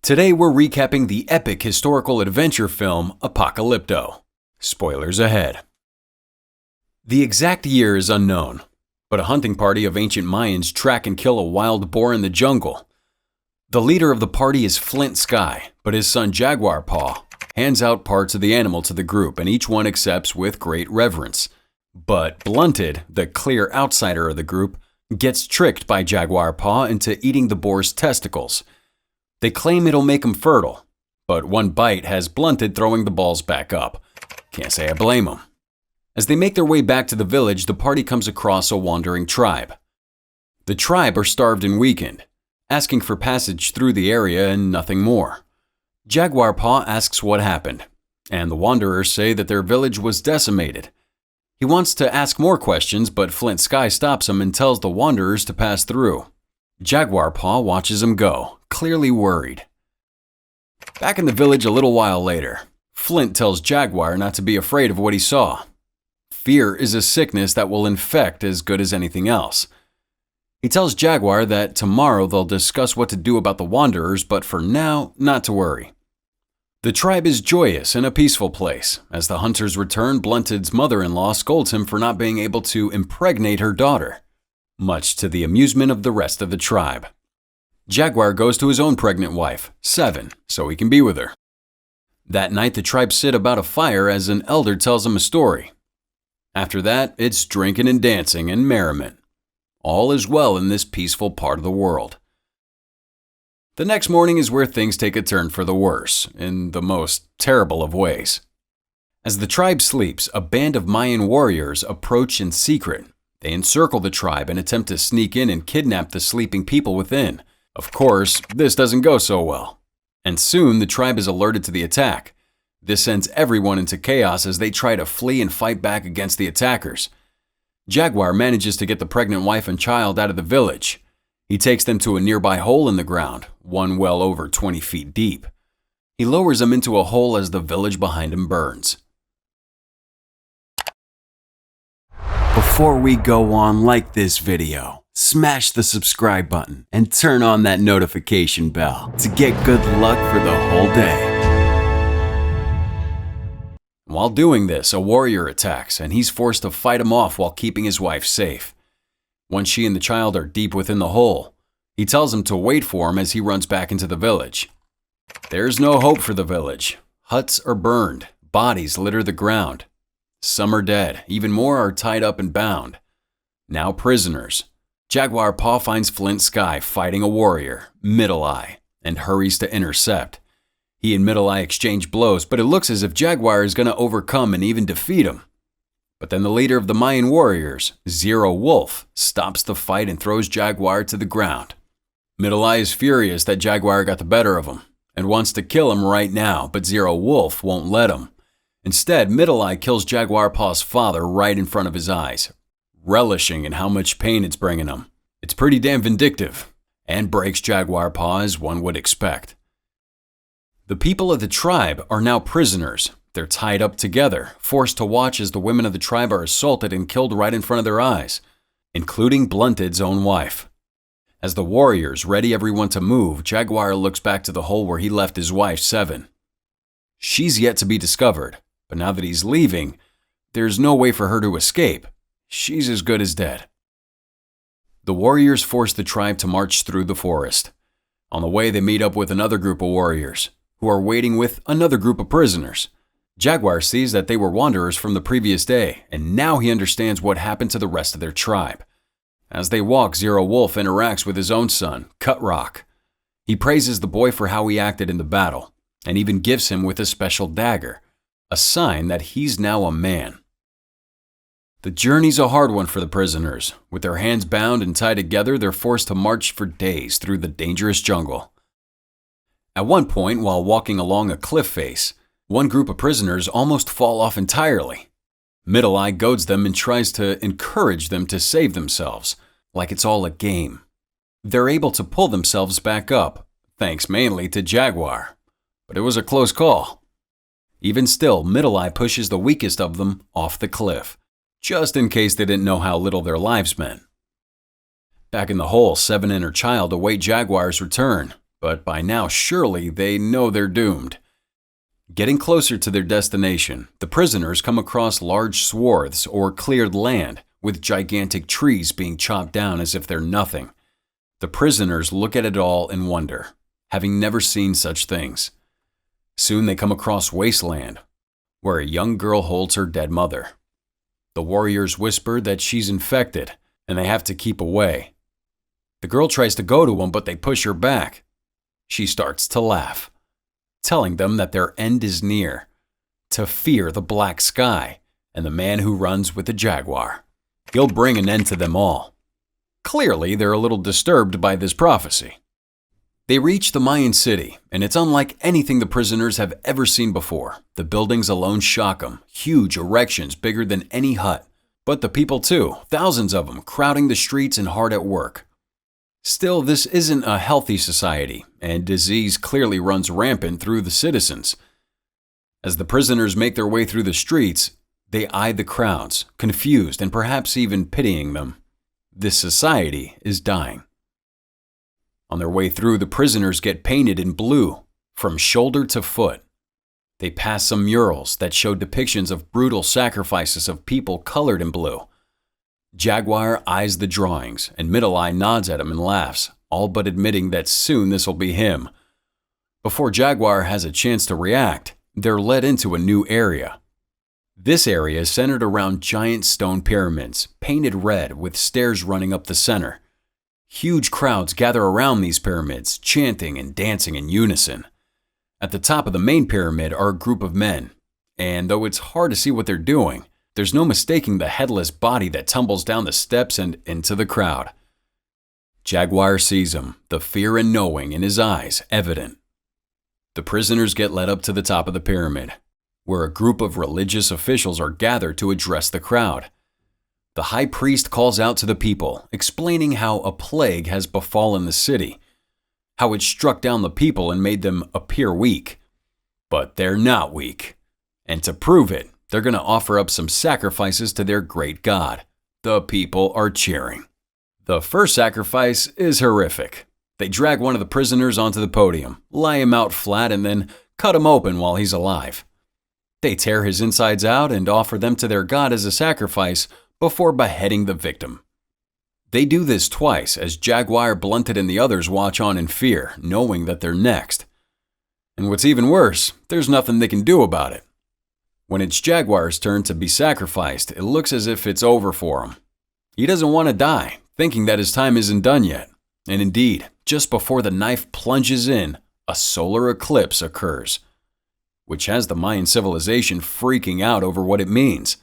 Today we're recapping the epic historical adventure film Apocalypto. Spoilers ahead. The exact year is unknown, but a hunting party of ancient Mayans track and kill a wild boar in the jungle. The leader of the party is Flint Sky, but his son Jaguar Paw hands out parts of the animal to the group and each one accepts with great reverence. But Blunted, the clear outsider of the group, gets tricked by Jaguar Paw into eating the boar's testicles. They claim it'll make him fertile, but one bite has Blunted throwing the balls back up. Can't say I blame him. As they make their way back to the village, the party comes across a wandering tribe. The tribe are starved and weakened, asking for passage through the area and nothing more. Jaguar Paw asks what happened, and the wanderers say that their village was decimated. He wants to ask more questions, but Flint Sky stops him and tells the wanderers to pass through. Jaguar Paw watches him go, clearly worried. Back in the village a little while later, Flint tells Jaguar not to be afraid of what he saw. Fear is a sickness that will infect as good as anything else. He tells Jaguar that tomorrow they'll discuss what to do about the wanderers, but for now, not to worry. The tribe is joyous and a peaceful place. As the hunters return, Blunted's mother-in-law scolds him for not being able to impregnate her daughter, much to the amusement of the rest of the tribe. Jaguar goes to his own pregnant wife, Seven, so he can be with her. That night, the tribe sit about a fire as an elder tells them a story. After that, it's drinking and dancing and merriment. All is well in this peaceful part of the world. The next morning is where things take a turn for the worse, in the most terrible of ways. As the tribe sleeps, a band of Mayan warriors approach in secret. They encircle the tribe and attempt to sneak in and kidnap the sleeping people within. Of course, this doesn't go so well. And soon the tribe is alerted to the attack. This sends everyone into chaos as they try to flee and fight back against the attackers. Jaguar manages to get the pregnant wife and child out of the village. He takes them to a nearby hole in the ground, one well over 20 feet deep. He lowers them into a hole as the village behind him burns. Before we go on, like this video, smash the subscribe button and turn on that notification bell to get good luck for the whole day. While doing this, a warrior attacks and he's forced to fight him off while keeping his wife safe. Once she and the child are deep within the hole, he tells him to wait for him as he runs back into the village. There's no hope for the village. Huts are burned, bodies litter the ground. Some are dead, even more are tied up and bound. Now prisoners. Jaguar Paw finds Flint Sky fighting a warrior, Middle Eye, and hurries to intercept. He and Middle Eye exchange blows, but it looks as if Jaguar is going to overcome and even defeat him. But then the leader of the Mayan warriors, Zero Wolf, stops the fight and throws Jaguar to the ground. Middle Eye is furious that Jaguar got the better of him and wants to kill him right now, but Zero Wolf won't let him. Instead, Middle Eye kills Jaguar Paw's father right in front of his eyes, relishing in how much pain it's bringing him. It's pretty damn vindictive and breaks Jaguar Paw as one would expect. The people of the tribe are now prisoners. They're tied up together, forced to watch as the women of the tribe are assaulted and killed right in front of their eyes, including Blunted's own wife. As the warriors ready everyone to move, Jaguar looks back to the hole where he left his wife, Seven. She's yet to be discovered, but now that he's leaving, there's no way for her to escape. She's as good as dead. The warriors force the tribe to march through the forest. On the way, they meet up with another group of warriors, who are waiting with another group of prisoners. Jaguar sees that they were wanderers from the previous day, and now he understands what happened to the rest of their tribe. As they walk, Zero Wolf interacts with his own son, Cut Rock. He praises the boy for how he acted in the battle, and even gifts him with a special dagger, a sign that he's now a man. The journey's a hard one for the prisoners. With their hands bound and tied together, they're forced to march for days through the dangerous jungle. At one point, while walking along a cliff face, one group of prisoners almost fall off entirely. Middle Eye goads them and tries to encourage them to save themselves, like it's all a game. They're able to pull themselves back up, thanks mainly to Jaguar. But it was a close call. Even still, Middle Eye pushes the weakest of them off the cliff, just in case they didn't know how little their lives meant. Back in the hole, Seven and her child await Jaguar's return, but by now surely they know they're doomed. Getting closer to their destination, the prisoners come across large swaths or cleared land with gigantic trees being chopped down as if they're nothing. The prisoners look at it all in wonder, having never seen such things. Soon they come across wasteland, where a young girl holds her dead mother. The warriors whisper that she's infected, and they have to keep away. The girl tries to go to them, but they push her back. She starts to laugh, telling them that their end is near, to fear the black sky and the man who runs with the jaguar. He'll bring an end to them all. Clearly, they're a little disturbed by this prophecy. They reach the Mayan city, and it's unlike anything the prisoners have ever seen before. The buildings alone shock them, huge erections bigger than any hut. But the people too, thousands of them, crowding the streets and hard at work. Still, this isn't a healthy society, and disease clearly runs rampant through the citizens. As the prisoners make their way through the streets, they eye the crowds, confused and perhaps even pitying them. This society is dying. On their way through, the prisoners get painted in blue, from shoulder to foot. They pass some murals that show depictions of brutal sacrifices of people colored in blue. Jaguar eyes the drawings, and Middle Eye nods at him and laughs, all but admitting that soon this'll be him. Before Jaguar has a chance to react, they're led into a new area. This area is centered around giant stone pyramids, painted red with stairs running up the center. Huge crowds gather around these pyramids, chanting and dancing in unison. At the top of the main pyramid are a group of men, and though it's hard to see what they're doing, there's no mistaking the headless body that tumbles down the steps and into the crowd. Jaguar sees him, the fear and knowing in his eyes evident. The prisoners get led up to the top of the pyramid, where a group of religious officials are gathered to address the crowd. The high priest calls out to the people, explaining how a plague has befallen the city, how it struck down the people and made them appear weak. But they're not weak. And to prove it, they're going to offer up some sacrifices to their great god. The people are cheering. The first sacrifice is horrific. They drag one of the prisoners onto the podium, lie him out flat, and then cut him open while he's alive. They tear his insides out and offer them to their god as a sacrifice before beheading the victim. They do this twice as Jaguar, Blunted, and the others watch on in fear, knowing that they're next. And what's even worse, there's nothing they can do about it. When it's Jaguar's turn to be sacrificed, it looks as if it's over for him. He doesn't want to die, thinking that his time isn't done yet. And indeed, just before the knife plunges in, a solar eclipse occurs, which has the Mayan civilization freaking out over what it means.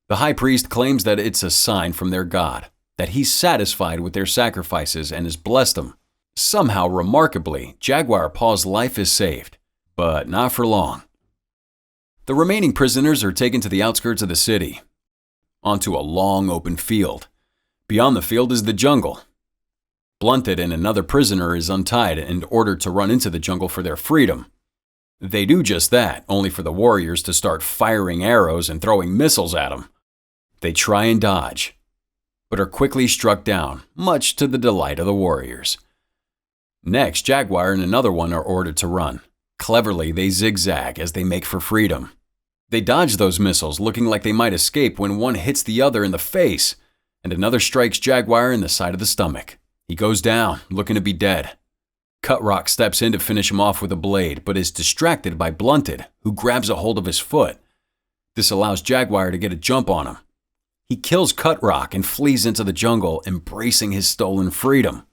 The high priest claims that it's a sign from their god, that he's satisfied with their sacrifices and has blessed them. Somehow, remarkably, Jaguar Paw's life is saved, but not for long. The remaining prisoners are taken to the outskirts of the city, onto a long open field. Beyond the field is the jungle. Blunted and another prisoner is untied and ordered to run into the jungle for their freedom. They do just that, only for the warriors to start firing arrows and throwing missiles at them. They try and dodge, but are quickly struck down, much to the delight of the warriors. Next, Jaguar and another one are ordered to run. Cleverly, they zigzag as they make for freedom. They dodge those missiles, looking like they might escape when one hits the other in the face, and another strikes Jaguar in the side of the stomach. He goes down, looking to be dead. Cutrock steps in to finish him off with a blade, but is distracted by Blunted, who grabs a hold of his foot. This allows Jaguar to get a jump on him. He kills Cutrock and flees into the jungle, embracing his stolen freedom.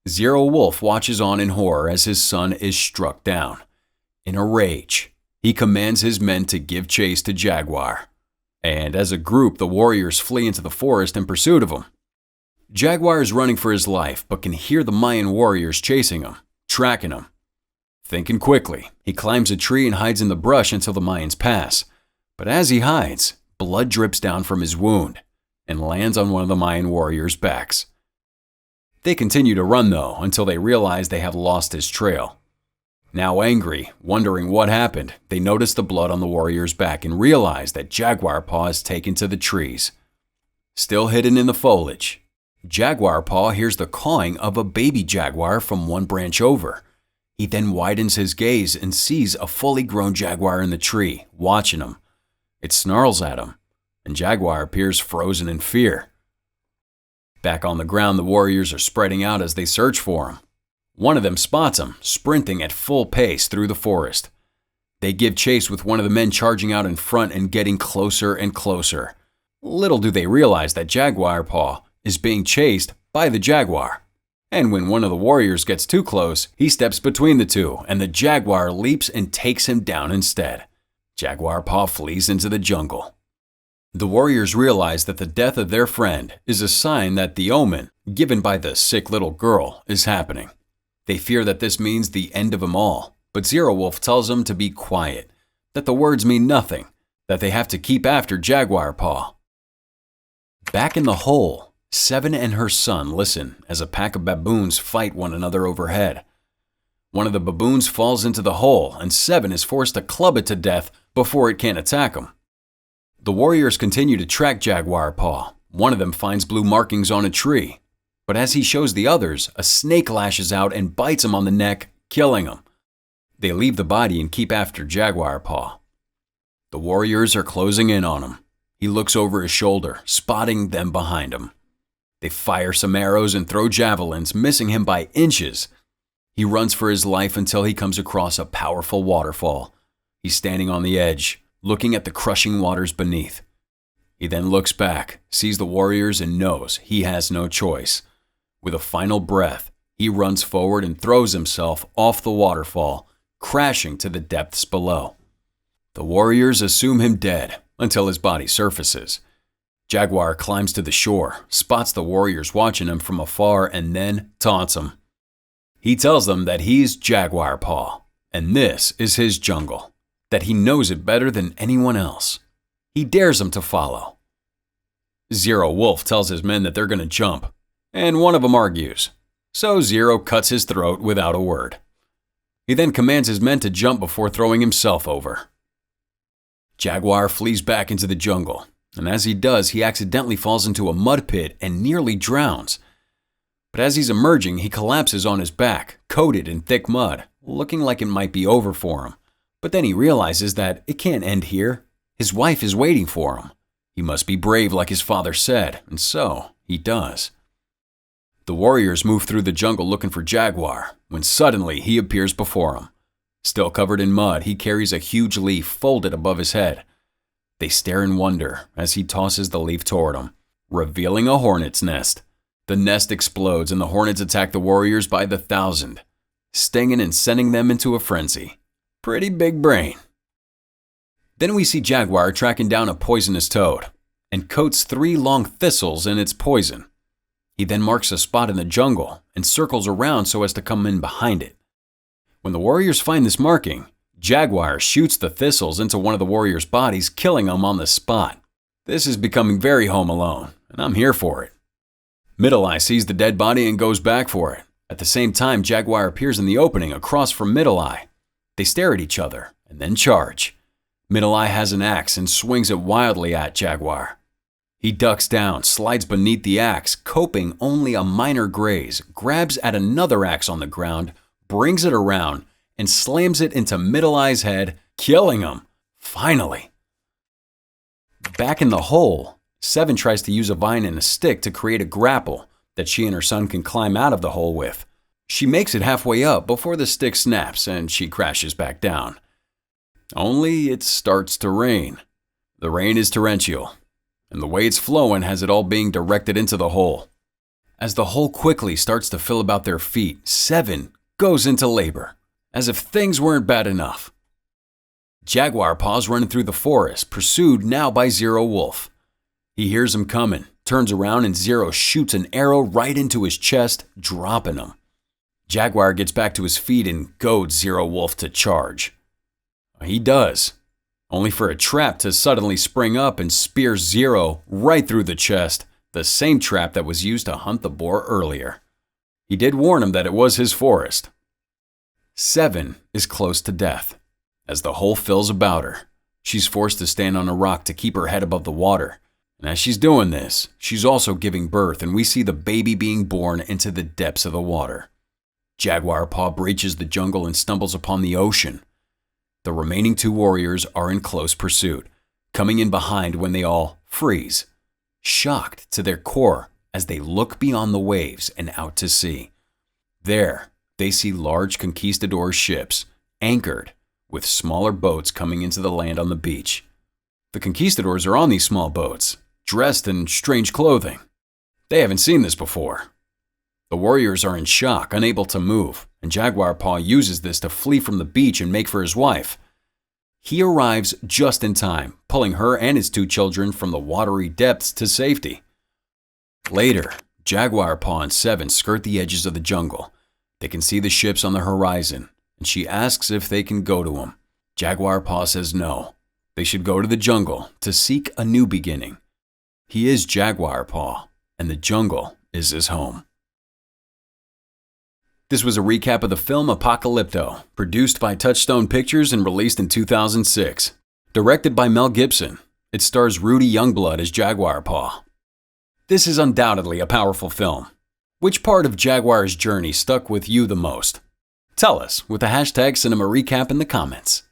Zero Wolf watches on in horror as his son is struck down. In a rage, he commands his men to give chase to Jaguar. And as a group, the warriors flee into the forest in pursuit of him. Jaguar is running for his life, but can hear the Mayan warriors chasing him, tracking him. Thinking quickly, he climbs a tree and hides in the brush until the Mayans pass. But as he hides, blood drips down from his wound and lands on one of the Mayan warriors' backs. They continue to run though, until they realize they have lost his trail. Now angry, wondering what happened, they notice the blood on the warrior's back and realize that Jaguar Paw is taken to the trees. Still hidden in the foliage, Jaguar Paw hears the cawing of a baby jaguar from one branch over. He then widens his gaze and sees a fully grown jaguar in the tree, watching him. It snarls at him, and Jaguar appears frozen in fear. Back on the ground, the warriors are spreading out as they search for him. One of them spots him, sprinting at full pace through the forest. They give chase with one of the men charging out in front and getting closer and closer. Little do they realize that Jaguar Paw is being chased by the jaguar. And when one of the warriors gets too close, he steps between the two, and the jaguar leaps and takes him down instead. Jaguar Paw flees into the jungle. The warriors realize that the death of their friend is a sign that the omen given by the sick little girl is happening. They fear that this means the end of them all, but Zero Wolf tells them to be quiet, that the words mean nothing, that they have to keep after Jaguar Paw. Back in the hole, Seven and her son listen as a pack of baboons fight one another overhead. One of the baboons falls into the hole, and Seven is forced to club it to death before it can attack him. The warriors continue to track Jaguar Paw. One of them finds blue markings on a tree, but as he shows the others, a snake lashes out and bites him on the neck, killing him. They leave the body and keep after Jaguar Paw. The warriors are closing in on him. He looks over his shoulder, spotting them behind him. They fire some arrows and throw javelins, missing him by inches. He runs for his life until he comes across a powerful waterfall. He's standing on the edge, looking at the crushing waters beneath. He then looks back, sees the warriors, and knows he has no choice. With a final breath, he runs forward and throws himself off the waterfall, crashing to the depths below. The warriors assume him dead until his body surfaces. Jaguar climbs to the shore, spots the warriors watching him from afar, and then taunts them. He tells them that he's Jaguar Paw, and this is his jungle, that he knows it better than anyone else. He dares them to follow. Zero Wolf tells his men that they're going to jump, and one of them argues, so Zero cuts his throat without a word. He then commands his men to jump before throwing himself over. Jaguar flees back into the jungle, and as he does, he accidentally falls into a mud pit and nearly drowns. But as he's emerging, he collapses on his back, coated in thick mud, looking like it might be over for him. But then he realizes that it can't end here. His wife is waiting for him. He must be brave like his father said, and so he does. The warriors move through the jungle looking for Jaguar, when suddenly he appears before them. Still covered in mud, he carries a huge leaf folded above his head. They stare in wonder as he tosses the leaf toward them, revealing a hornet's nest. The nest explodes and the hornets attack the warriors by the thousand, stinging and sending them into a frenzy. Pretty big brain. Then we see Jaguar tracking down a poisonous toad and coats 3 long thistles in its poison. He then marks a spot in the jungle and circles around so as to come in behind it. When the warriors find this marking, Jaguar shoots the thistles into one of the warriors' bodies, killing them on the spot. This is becoming very Home Alone, and I'm here for it. Middle Eye sees the dead body and goes back for it. At the same time, Jaguar appears in the opening across from Middle Eye. They stare at each other and then charge. Middle Eye has an axe and swings it wildly at Jaguar. He ducks down, slides beneath the axe, coping only a minor graze, grabs at another axe on the ground, brings it around, and slams it into Middle Eye's head, killing him. Finally. Back in the hole, Seven tries to use a vine and a stick to create a grapple that she and her son can climb out of the hole with. She makes it halfway up before the stick snaps and she crashes back down. Only it starts to rain. The rain is torrential, and the way it's flowing has it all being directed into the hole. As the hole quickly starts to fill about their feet, Seven goes into labor, as if things weren't bad enough. Jaguar Paw's running through the forest, pursued now by Zero Wolf. He hears him coming, turns around, and Zero shoots an arrow right into his chest, dropping him. Jaguar gets back to his feet and goads Zero Wolf to charge. He does, only for a trap to suddenly spring up and spear Zero right through the chest, the same trap that was used to hunt the boar earlier. He did warn him that it was his forest. Seven is close to death. As the hole fills about her, she's forced to stand on a rock to keep her head above the water. And as she's doing this, she's also giving birth, and we see the baby being born into the depths of the water. Jaguar Paw breaches the jungle and stumbles upon the ocean. The remaining two warriors are in close pursuit, coming in behind when they all freeze, shocked to their core as they look beyond the waves and out to sea. There, they see large conquistador ships anchored with smaller boats coming into the land on the beach. The conquistadors are on these small boats, dressed in strange clothing. They haven't seen this before. The warriors are in shock, unable to move, and Jaguar Paw uses this to flee from the beach and make for his wife. He arrives just in time, pulling her and his two children from the watery depths to safety. Later, Jaguar Paw and Seven skirt the edges of the jungle. They can see the ships on the horizon, and she asks if they can go to them. Jaguar Paw says no. They should go to the jungle to seek a new beginning. He is Jaguar Paw, and the jungle is his home. This was a recap of the film Apocalypto, produced by Touchstone Pictures and released in 2006. Directed by Mel Gibson, it stars Rudy Youngblood as Jaguar Paw. This is undoubtedly a powerful film. Which part of Jaguar's journey stuck with you the most? Tell us with the hashtag CinemaRecap in the comments.